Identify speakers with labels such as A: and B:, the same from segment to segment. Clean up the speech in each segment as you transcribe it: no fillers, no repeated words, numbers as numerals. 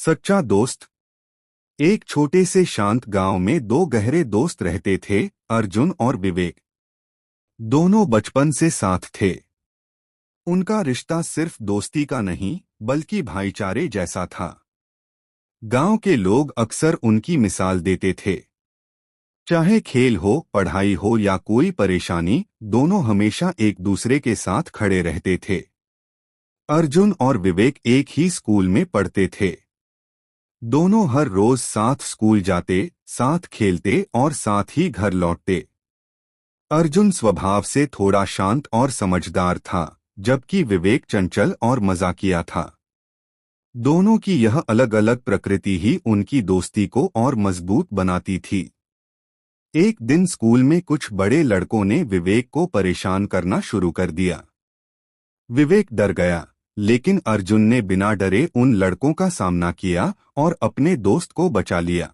A: सच्चा दोस्त। एक छोटे से शांत गांव में दो गहरे दोस्त रहते थे, अर्जुन और विवेक। दोनों बचपन से साथ थे। उनका रिश्ता सिर्फ दोस्ती का नहीं, बल्कि भाईचारे जैसा था। गांव के लोग अक्सर उनकी मिसाल देते थे। चाहे खेल हो, पढ़ाई हो या कोई परेशानी, दोनों हमेशा एक दूसरे के साथ खड़े रहते थे। अर्जुन और विवेक एक ही स्कूल में पढ़ते थे। दोनों हर रोज साथ स्कूल जाते, साथ खेलते और साथ ही घर लौटते। अर्जुन स्वभाव से थोड़ा शांत और समझदार था, जबकि विवेक चंचल और मजाकिया था। दोनों की यह अलग अलग प्रकृति ही उनकी दोस्ती को और मजबूत बनाती थी। एक दिन स्कूल में कुछ बड़े लड़कों ने विवेक को परेशान करना शुरू कर दिया। विवेक डर गया, लेकिन अर्जुन ने बिना डरे उन लड़कों का सामना किया और अपने दोस्त को बचा लिया।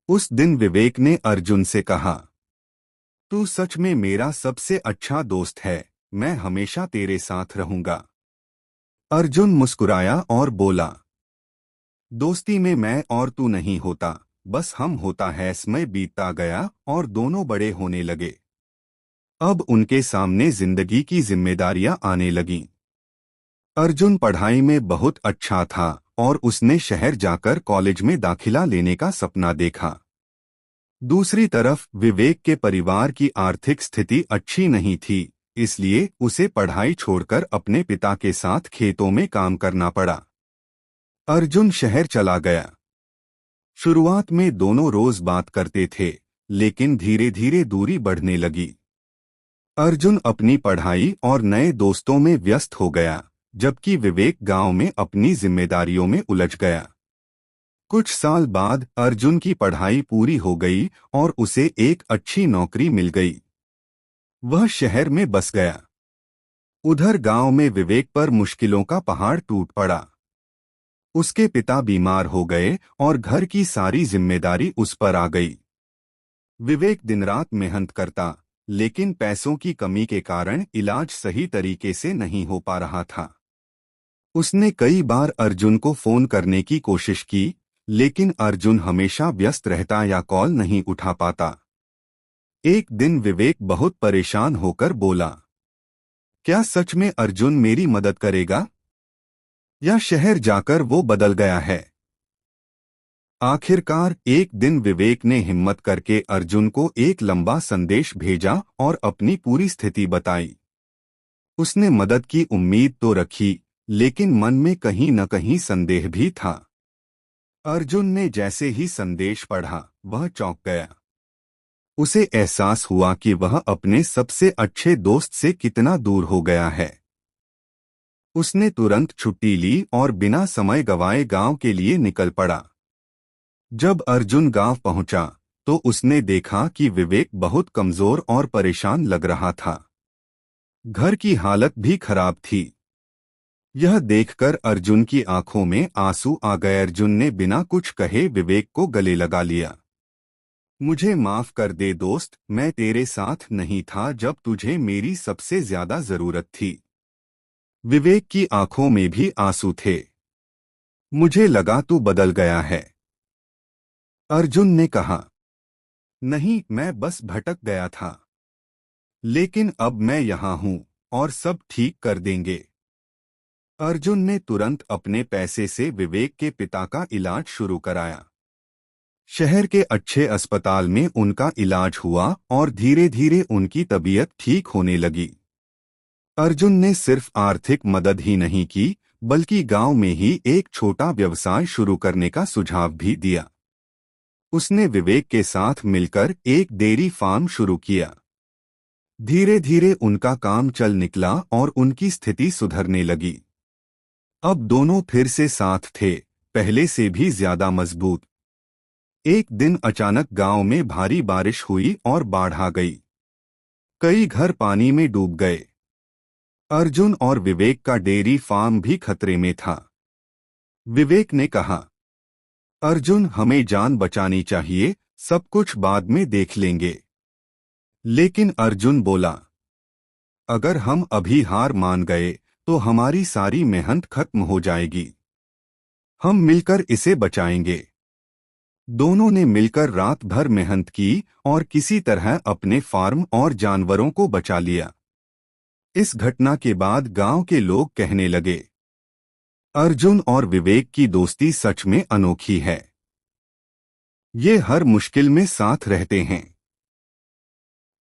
A: उस दिन विवेक ने अर्जुन से कहा, तू सच में मेरा सबसे अच्छा दोस्त है, मैं हमेशा तेरे साथ रहूंगा। अर्जुन मुस्कुराया और बोला, दोस्ती में मैं और तू नहीं होता, बस हम होता है। समय बीतता गया और दोनों बड़े होने लगे। अब उनके सामने जिंदगी की जिम्मेदारियां आने लगीं। अर्जुन पढ़ाई में बहुत अच्छा था और उसने शहर जाकर कॉलेज में दाखिला लेने का सपना देखा। दूसरी तरफ विवेक के परिवार की आर्थिक स्थिति अच्छी नहीं थी, इसलिए उसे पढ़ाई छोड़कर अपने पिता के साथ खेतों में काम करना पड़ा। अर्जुन शहर चला गया। शुरुआत में दोनों रोज बात करते थे, लेकिन धीरे धीरे दूरी बढ़ने लगी। अर्जुन अपनी पढ़ाई और नए दोस्तों में व्यस्त हो गया, जबकि विवेक गांव में अपनी जिम्मेदारियों में उलझ गया। कुछ साल बाद अर्जुन की पढ़ाई पूरी हो गई और उसे एक अच्छी नौकरी मिल गई। वह शहर में बस गया। उधर गांव में विवेक पर मुश्किलों का पहाड़ टूट पड़ा। उसके पिता बीमार हो गए और घर की सारी जिम्मेदारी उस पर आ गई। विवेक दिन रात मेहनत करता, लेकिन पैसों की कमी के कारण इलाज सही तरीके से नहीं हो पा रहा था। उसने कई बार अर्जुन को फोन करने की कोशिश की, लेकिन अर्जुन हमेशा व्यस्त रहता या कॉल नहीं उठा पाता। एक दिन विवेक बहुत परेशान होकर बोला, क्या सच में अर्जुन मेरी मदद करेगा, या शहर जाकर वो बदल गया है? आखिरकार एक दिन विवेक ने हिम्मत करके अर्जुन को एक लंबा संदेश भेजा और अपनी पूरी स्थिति बताई। उसने मदद की उम्मीद तो रखी, लेकिन मन में कहीं न कहीं संदेह भी था। अर्जुन ने जैसे ही संदेश पढ़ा, वह चौंक गया। उसे एहसास हुआ कि वह अपने सबसे अच्छे दोस्त से कितना दूर हो गया है। उसने तुरंत छुट्टी ली और बिना समय गंवाए गांव के लिए निकल पड़ा। जब अर्जुन गांव पहुंचा, तो उसने देखा कि विवेक बहुत कमजोर और परेशान लग रहा था। घर की हालत भी खराब थी। यह देखकर अर्जुन की आंखों में आंसू आ गए। अर्जुन ने बिना कुछ कहे विवेक को गले लगा लिया। मुझे माफ कर दे दोस्त, मैं तेरे साथ नहीं था जब तुझे मेरी सबसे ज्यादा जरूरत थी। विवेक की आंखों में भी आंसू थे। मुझे लगा तू बदल गया है। अर्जुन ने कहा, नहीं, मैं बस भटक गया था। लेकिन अब मैं यहाँ हूँ और सब ठीक कर देंगे। अर्जुन ने तुरंत अपने पैसे से विवेक के पिता का इलाज शुरू कराया। शहर के अच्छे अस्पताल में उनका इलाज हुआ और धीरे धीरे उनकी तबीयत ठीक होने लगी। अर्जुन ने सिर्फ आर्थिक मदद ही नहीं की, बल्कि गांव में ही एक छोटा व्यवसाय शुरू करने का सुझाव भी दिया। उसने विवेक के साथ मिलकर एक डेयरी फार्म शुरू किया। धीरे धीरे उनका काम चल निकला और उनकी स्थिति सुधरने लगी। अब दोनों फिर से साथ थे, पहले से भी ज्यादा मजबूत। एक दिन अचानक गांव में भारी बारिश हुई और बाढ़ आ गई। कई घर पानी में डूब गए। अर्जुन और विवेक का डेयरी फार्म भी खतरे में था। विवेक ने कहा, अर्जुन, हमें जान बचानी चाहिए, सब कुछ बाद में देख लेंगे। लेकिन अर्जुन बोला, अगर हम अभी हार मान गए तो हमारी सारी मेहनत खत्म हो जाएगी। हम मिलकर इसे बचाएंगे। दोनों ने मिलकर रात भर मेहनत की और किसी तरह अपने फार्म और जानवरों को बचा लिया। इस घटना के बाद गांव के लोग कहने लगे, अर्जुन और विवेक की दोस्ती सच में अनोखी है। ये हर मुश्किल में साथ रहते हैं।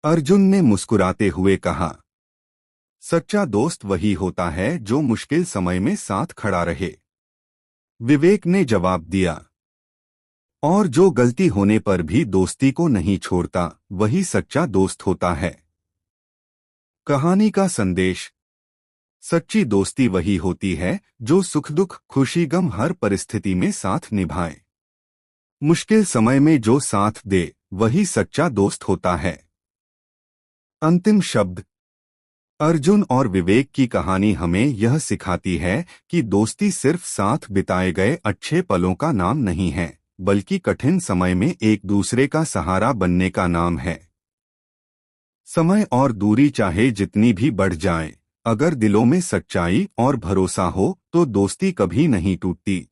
A: अर्जुन ने मुस्कुराते हुए कहा, सच्चा दोस्त वही होता है जो मुश्किल समय में साथ खड़ा रहे। विवेक ने जवाब दिया, और जो गलती होने पर भी दोस्ती को नहीं छोड़ता, वही सच्चा दोस्त होता है। कहानी का संदेश, सच्ची दोस्ती वही होती है जो सुख दुख खुशी गम हर परिस्थिति में साथ निभाए। मुश्किल समय में जो साथ दे वही सच्चा दोस्त होता है। अंतिम शब्द, अर्जुन और विवेक की कहानी हमें यह सिखाती है कि दोस्ती सिर्फ साथ बिताए गए अच्छे पलों का नाम नहीं है, बल्कि कठिन समय में एक दूसरे का सहारा बनने का नाम है। समय और दूरी चाहे जितनी भी बढ़ जाए, अगर दिलों में सच्चाई और भरोसा हो तो दोस्ती कभी नहीं टूटती।